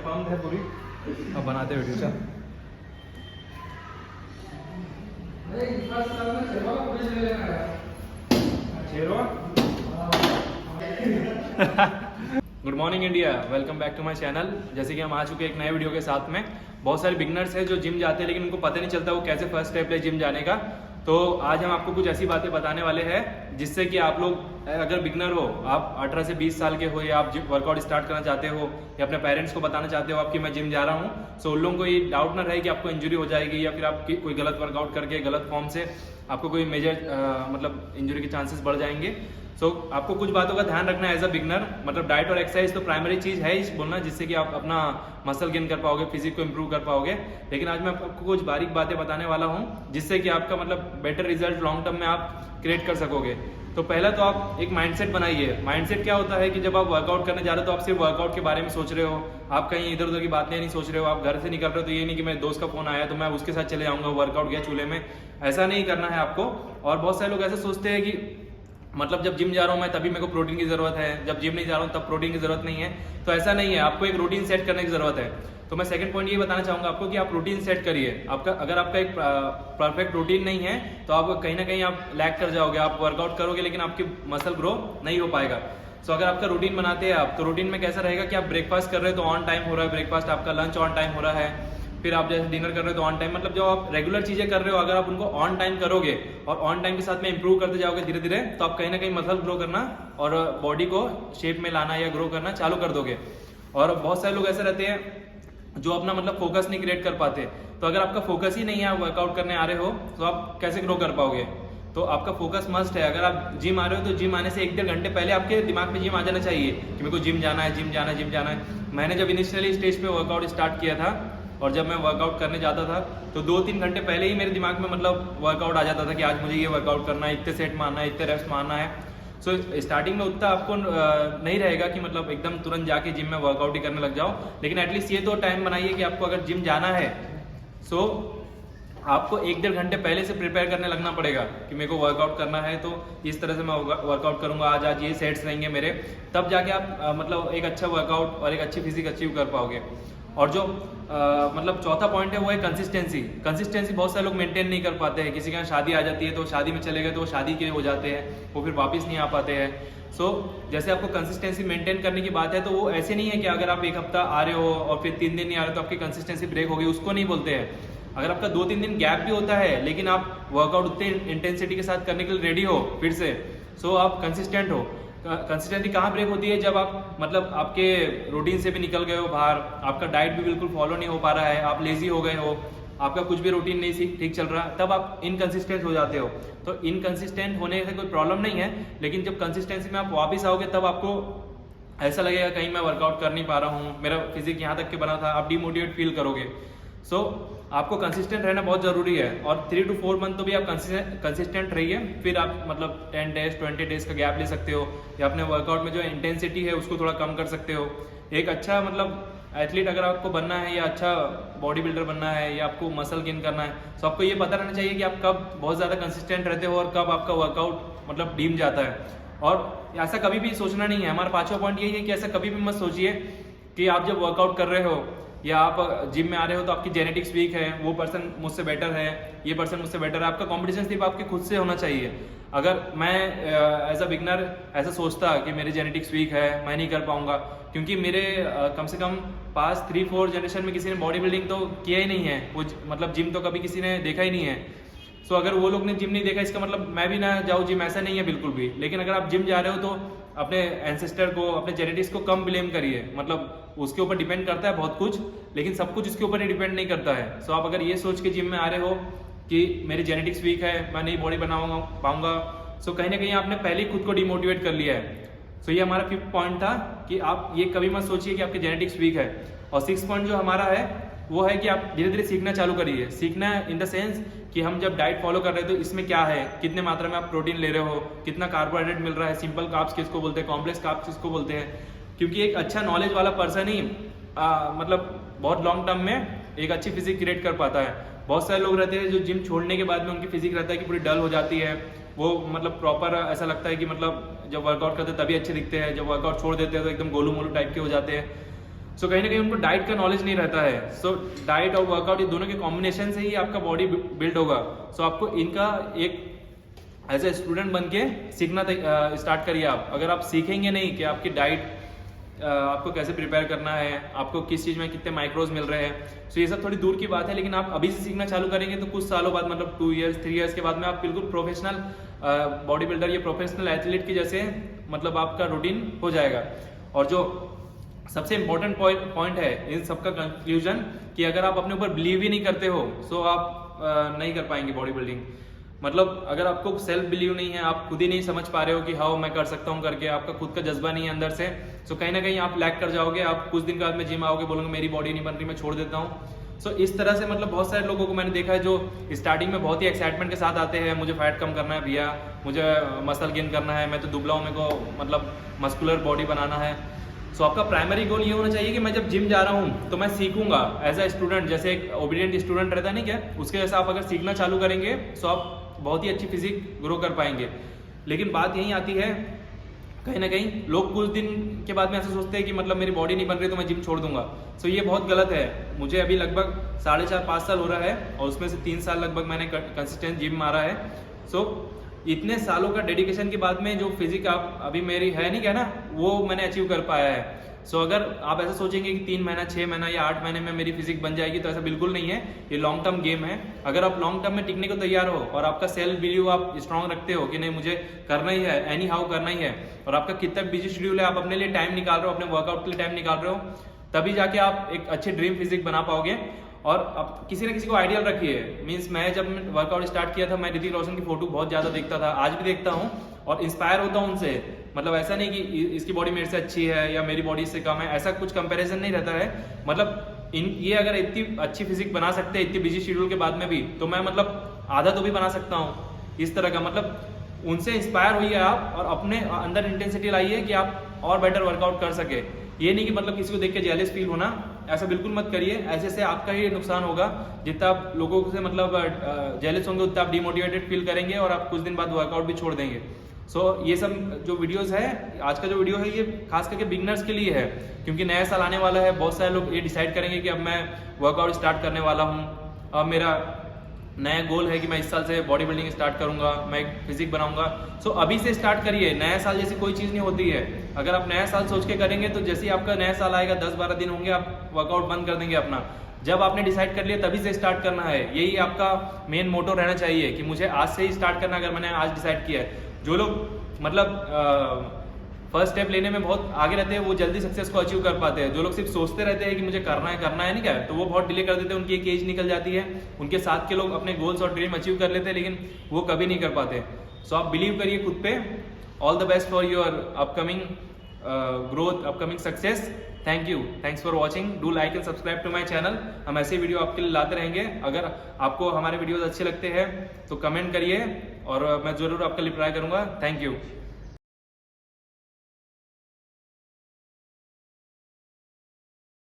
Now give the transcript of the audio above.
Pump है पूरी। अब बनाते वीडियो चल। Good morning India, welcome back to my channel. जैसे कि हम आ चुके हैं एक नए वीडियो के साथ में। बहुत सारे बिगनर्स हैं जो जिम जाते हैं लेकिन उनको पता नहीं चलता वो कैसे फर्स्ट स्टेप ले जिम जाने का। तो आज हम आपको कुछ ऐसी बातें बताने वाले हैं जिससे कि आप लोग अगर बिगनर हो, आप 18 से 20 साल के हो या आप वर्कआउट स्टार्ट करना चाहते हो या अपने पेरेंट्स को बताना चाहते हो आपकी मैं जिम जा रहा हूँ, सो उन लोगों को ये डाउट ना रहे कि आपको इंजरी हो जाएगी या फिर आपकी कोई गलत वर्कआउट करके गलत फॉर्म से आपको कोई मेजर मतलब इंजरी के चांसेस बढ़ जाएंगे। सो आपको कुछ बातों का ध्यान रखना है एज अ बिगनर। मतलब डाइट और एक्सरसाइज तो प्राइमरी चीज है ही बोलना, जिससे कि आप अपना मसल गेन कर पाओगे, फिजिक को इंप्रूव कर पाओगे। लेकिन आज मैं आपको कुछ बारीक बातें बताने वाला हूँ जिससे कि आपका मतलब बेटर रिजल्ट लॉन्ग टर्म में आप क्रिएट कर सकोगे। तो पहला तो आप एक माइंडसेट बनाइए। माइंडसेट क्या होता है कि जब आप वर्कआउट करने जा रहे हो तो आप सिर्फ वर्कआउट के बारे में सोच रहे हो, आप कहीं इधर उधर की बातें नहीं सोच रहे हो। आप घर से निकल रहे हो तो ये नहीं कि मेरे दोस्त का फोन आया तो मैं उसके साथ चले जाऊंगा, वर्कआउट गया चूल्हे में, ऐसा नहीं करना है आपको। और बहुत सारे लोग ऐसे सोचते हैं कि मतलब जब जिम जा रहा हूँ मैं तभी मेरे को प्रोटीन की जरूरत है, जब जिम नहीं जा रहा हूँ तब प्रोटीन की जरूरत नहीं है। तो ऐसा नहीं है, आपको एक रूटीन सेट करने की जरूरत है। तो मैं सेकंड पॉइंट ये बताना चाहूंगा आपको कि आप रूटीन सेट करिए। आपका अगर आपका एक परफेक्ट रूटीन नहीं है तो आप कहीं ना कहीं आप लैग कर जाओगे। आप वर्कआउट करोगे लेकिन आपकी मसल ग्रो नहीं हो पाएगा। सो अगर आपका रूटीन बनाते हैं आप, तो रूटीन में कैसा रहेगा कि आप ब्रेकफास्ट कर रहे हो तो ऑन टाइम हो रहा है ब्रेकफास्ट, आपका लंच ऑन टाइम हो रहा है, फिर आप जैसे डिनर कर रहे हो तो ऑन टाइम। मतलब जो आप रेगुलर चीजें कर रहे हो अगर आप उनको ऑन टाइम करोगे और ऑन टाइम के साथ में इंप्रूव करते जाओगे धीरे धीरे, तो आप कहीं ना कहीं मसल ग्रो करना और बॉडी को शेप में लाना या ग्रो करना चालू कर दोगे। और बहुत सारे लोग ऐसे रहते हैं जो अपना मतलब फोकस नहीं क्रिएट कर पाते। तो अगर आपका फोकस ही नहीं है, आप वर्कआउट करने आ रहे हो तो आप कैसे ग्रो कर पाओगे। तो आपका फोकस मस्ट है। अगर आप जिम आ रहे हो तो जिम आने से 1-1.5 घंटे पहले आपके दिमाग में जिम आ जाना चाहिए कि मेरे को जिम जाना है, जिम जाना है, जिम जाना है। मैंने जब इनिशियली स्टेज पे वर्कआउट स्टार्ट किया था और जब मैं वर्कआउट करने जाता था तो 2-3 घंटे पहले ही मेरे दिमाग में मतलब वर्कआउट आ जाता था कि आज मुझे ये वर्कआउट करना है, इतने सेट मारना है, इतने रेप्स मारना है। सो स्टार्टिंग में उतना आपको नहीं रहेगा कि मतलब एकदम तुरंत जाके जिम में वर्कआउट ही करने लग जाओ। लेकिन एटलीस्ट ये तो टाइम बनाइए कि आपको अगर जिम जाना है सो आपको 1-1.5 घंटे पहले से प्रिपेयर करने लगना पड़ेगा कि मेरे को वर्कआउट करना है तो इस तरह से मैं वर्कआउट करूंगा, आज ये सेट्स रहेंगे मेरे, तब जाके आप मतलब एक अच्छा वर्कआउट और एक अच्छी फिजिक अचीव कर पाओगे। और जो मतलब चौथा पॉइंट है वो है कंसिस्टेंसी। कंसिस्टेंसी बहुत सारे लोग मेंटेन नहीं कर पाते हैं। किसी के यहाँ शादी आ जाती है तो शादी में चले गए तो वो शादी के हो जाते हैं, वो फिर वापस नहीं आ पाते हैं। सो जैसे आपको कंसिस्टेंसी मेंटेन करने की बात है तो वो ऐसे नहीं है कि अगर आप एक हफ्ता आ रहे हो और फिर 3 दिन नहीं आ रहे तो आपकी कंसिस्टेंसी ब्रेक होगी, उसको नहीं बोलते हैं। अगर आपका 2-3 दिन गैप भी होता है लेकिन आप वर्कआउट उतने इंटेंसिटी के साथ करने के लिए रेडी हो फिर से, सो आप कंसिस्टेंट हो। कंसिस्टेंसी कहाँ ब्रेक होती है, जब आप मतलब आपके रूटीन से भी निकल गए हो बाहर, आपका डाइट भी बिल्कुल फॉलो नहीं हो पा रहा है, आप लेजी हो गए हो, आपका कुछ भी रूटीन नहीं ठीक चल रहा, तब आप इनकंसिस्टेंट हो जाते हो। तो इनकंसिस्टेंट होने से कोई प्रॉब्लम नहीं है, लेकिन जब कंसिस्टेंसी में आप वापस आओगे तब आपको ऐसा लगेगा कहीं मैं वर्कआउट कर नहीं पा रहा हूँ, मेरा फिजिक यहाँ तक के बना था, आप डिमोटिवेट फील करोगे। सो आपको कंसिस्टेंट रहना बहुत जरूरी है। और 3 to 4 मंथ तो भी आप कंसिस्टेंट रहिए, फिर आप मतलब 10 डेज 20 डेज का गैप ले सकते हो या अपने वर्कआउट में जो इंटेंसिटी है उसको थोड़ा कम कर सकते हो। एक अच्छा मतलब एथलीट अगर आपको बनना है या अच्छा बॉडी बिल्डर बनना है या आपको मसल गेन करना है, तो आपको ये पता रहना चाहिए कि आप कब बहुत ज़्यादा कंसिस्टेंट रहते हो और कब आपका वर्कआउट मतलब डीम जाता है। और ऐसा कभी भी सोचना नहीं है। हमारा 5वां पॉइंट यही है कि ऐसा कभी भी मत सोचिए कि आप जब वर्कआउट कर रहे हो या आप जिम में आ रहे हो तो आपकी जेनेटिक्स वीक है, वो पर्सन मुझसे बेटर है, ये पर्सन मुझसे बेटर है। आपका कंपटीशन सिर्फ आपके खुद से होना चाहिए। अगर मैं एज अ बिगनर ऐसा सोचता कि मेरी जेनेटिक्स वीक है, मैं नहीं कर पाऊंगा, क्योंकि मेरे कम से कम पास 3-4 जनरेशन में किसी ने बॉडी बिल्डिंग तो किया ही नहीं है, वो मतलब जिम तो कभी किसी ने देखा ही नहीं है। सो अगर वो लोग ने जिम नहीं देखा इसका मतलब मैं भी ना जाऊँ जिम, ऐसा नहीं है बिल्कुल भी। लेकिन अगर आप जिम जा रहे हो तो अपने एंसेस्टर को, अपने जेनेटिक्स को कम ब्लेम करिए। मतलब उसके ऊपर डिपेंड करता है बहुत कुछ, लेकिन सब कुछ इसके ऊपर ही डिपेंड नहीं करता है। सो आप अगर ये सोच के जिम में आ रहे हो कि मेरी जेनेटिक्स वीक है, मैं नहीं बॉडी बनाऊंगा पाऊंगा, सो कहीं ना कहीं आपने पहले ही खुद को डिमोटिवेट कर लिया है। सो ये हमारा 5th पॉइंट था कि आप ये कभी मत सोचिए कि आपकी जेनेटिक्स वीक है। और 6th पॉइंट जो हमारा है वो है कि आप धीरे धीरे सीखना चालू करिए। सीखना इन द सेंस कि हम जब डाइट फॉलो कर रहे हैं तो इसमें क्या है, कितने मात्रा में आप प्रोटीन ले रहे हो, कितना कार्बोहाइड्रेट मिल रहा है, सिंपल कार्ब्स किसको बोलते हैं, कॉम्प्लेक्स कार्ब्स किसको बोलते हैं। क्योंकि एक अच्छा नॉलेज वाला पर्सन ही मतलब बहुत लॉन्ग टर्म में एक अच्छी फिजिक क्रिएट कर पाता है। बहुत सारे लोग रहते हैं जो जिम छोड़ने के बाद में उनकी फिजिक रहता है कि पूरी डल हो जाती है, वो मतलब प्रॉपर ऐसा लगता है कि मतलब जब वर्कआउट करते हैं तभी अच्छे दिखते हैं, जब वर्कआउट छोड़ देते हैं तो एकदम गोलू मोलू टाइप के हो जाते हैं। सो कहीं ना कहीं उनको डाइट का नॉलेज नहीं रहता है। सो डाइट और वर्कआउट ये दोनों के कॉम्बिनेशन से ही आपका बॉडी बिल्ड होगा। सो आपको इनका एक एज ए स्टूडेंट बन के सीखना स्टार्ट करिए आप। अगर आप सीखेंगे नहीं कि आपकी डाइट आपको कैसे प्रिपेयर करना है, आपको किस चीज़ में कितने माइक्रोज मिल रहे हैं, सो ये सब थोड़ी दूर की बात है। लेकिन आप अभी से सीखना चालू करेंगे तो कुछ सालों बाद मतलब 2 ईयर्स 3 ईयर्स के बाद में आप बिल्कुल प्रोफेशनल बॉडी बिल्डर या प्रोफेशनल एथलीट के जैसे मतलब आपका रूटीन हो जाएगा। और जो सबसे इंपॉर्टेंट पॉइंट है इन सबका कंक्लूजन कि अगर आप अपने ऊपर बिलीव ही नहीं करते हो सो आप नहीं कर पाएंगे बॉडी बिल्डिंग। मतलब अगर आपको सेल्फ बिलीव नहीं है, आप खुद ही नहीं समझ पा रहे हो कि हाँ मैं कर सकता हूँ करके, आपका खुद का जज्बा नहीं है अंदर से, सो कहीं ना कहीं आप लैग कर जाओगे। आप कुछ दिन बाद में जिम आओगे, बोलोगे मेरी बॉडी नहीं बन रही, मैं छोड़ देता हूँ। सो इस तरह से मतलब बहुत सारे लोगों को मैंने देखा है जो स्टार्टिंग में बहुत ही एक्साइटमेंट के साथ आते हैं, मुझे फैट कम करना है भैया, मुझे मसल गेन करना है, मैं तो दुबला हूँ, मेरे को मतलब मस्कुलर बॉडी बनाना है। सो आपका प्राइमरी गोल ये होना चाहिए कि मैं जब जिम जा रहा हूँ तो मैं सीखूंगा एज अ स्टूडेंट, जैसे एक ओबीडियंट स्टूडेंट रहता है नहीं क्या, उसके जैसा आप अगर सीखना चालू करेंगे सो आप बहुत ही अच्छी फिजिक ग्रो कर पाएंगे। लेकिन बात यही आती है कहीं ना कहीं लोग कुछ दिन के बाद में ऐसा सोचते हैं कि मतलब मेरी बॉडी नहीं बन रही तो मैं जिम छोड़ दूंगा। सो ये बहुत गलत है। मुझे अभी लगभग 4.5-5 साल हो रहा है और उसमें से 3 साल लगभग मैंने कंसिस्टेंट जिम मारा है। सो इतने सालों का डेडिकेशन के बाद में जो फिजिक आप अभी मेरी है नहीं क्या ना, वो मैंने अचीव कर पाया है। सो अगर आप ऐसा सोचेंगे कि 3 महीना 6 महीना या 8 महीने में मेरी फिजिक बन जाएगी तो ऐसा बिल्कुल नहीं है। ये लॉन्ग टर्म गेम है। अगर आप लॉन्ग टर्म में टिकने को तैयार हो और आपका सेल्फ बिलीव आप स्ट्रांग रखते हो कि नहीं मुझे करना ही है, एनी हाउ करना ही है, और आपका कितना बिजी शेड्यूल है, आप अपने लिए टाइम निकाल रहे हो, अपने वर्कआउट के लिए टाइम निकाल रहे हो, तभी जाके आप एक अच्छे ड्रीम फिजिक बना पाओगे। और अब किसी ना किसी को आइडियल रखिए। मीन्स मैं जब वर्कआउट स्टार्ट किया था मैं ऋतिक रोशन की फोटो बहुत ज्यादा देखता था, आज भी देखता हूँ और इंस्पायर होता हूँ उनसे। मतलब ऐसा नहीं कि इसकी बॉडी मेरे से अच्छी है या मेरी बॉडी से कम है, ऐसा कुछ कंपैरिजन नहीं रहता है। मतलब ये अगर इतनी अच्छी फिजिक बना सकते हैं इतनी बिजी शेड्यूल के बाद में भी, तो मैं मतलब आधा तो भी बना सकता हूँ इस तरह का। मतलब उनसे इंस्पायर होइए आप और अपने अंदर इंटेंसिटी लाइए कि आप और बेटर वर्कआउट कर सके। ये नहीं कि मतलब किसी को देख के जेलस फील होना, ऐसा बिल्कुल मत करिए। ऐसे से आपका ही नुकसान होगा। जितना आप लोगों से मतलब जेलस होंगे उतना आप डिमोटिवेटेड फील करेंगे और आप कुछ दिन बाद वर्कआउट भी छोड़ देंगे। सो ये सब जो वीडियोस है, आज का जो वीडियो है ये खास करके बिगनर्स के लिए है, क्योंकि नया साल आने वाला है। बहुत सारे लोग ये डिसाइड करेंगे कि अब मैं वर्कआउट स्टार्ट करने वाला हूँ, अब मेरा नया गोल है कि मैं इस साल से बॉडी बिल्डिंग स्टार्ट करूंगा, मैं एक फिजिक बनाऊंगा। सो अभी से स्टार्ट करिए। नया साल जैसी कोई चीज़ नहीं होती है। अगर आप नया साल सोच के करेंगे तो जैसे ही आपका नया साल आएगा 10-12 दिन होंगे आप वर्कआउट बंद कर देंगे अपना। जब आपने डिसाइड कर लिया तभी से स्टार्ट करना है। यही आपका मेन मोटो रहना चाहिए कि मुझे आज से ही स्टार्ट करना। अगर मैंने आज डिसाइड किया है, जो लोग मतलब फर्स्ट स्टेप लेने में बहुत आगे रहते हैं वो जल्दी सक्सेस को अचीव कर पाते हैं। जो लोग सिर्फ सोचते रहते हैं कि मुझे करना है नहीं क्या, तो वो बहुत डिले कर देते हैं। उनकी एक एज निकल जाती है, उनके साथ के लोग अपने गोल्स और ड्रीम अचीव कर लेते हैं लेकिन वो कभी नहीं कर पाते। सो आप बिलीव करिए खुद पे। All the best for your upcoming growth, upcoming success. Thank you, thanks for watching. Do like and subscribe to my channel. हम ऐसे वीडियो आपके लिए लाते रहेंगे। अगर आपको हमारे वीडियोज अच्छे लगते हैं तो कमेंट करिए और मैं जरूर आपका रिप्लाई करूंगा। Thank you.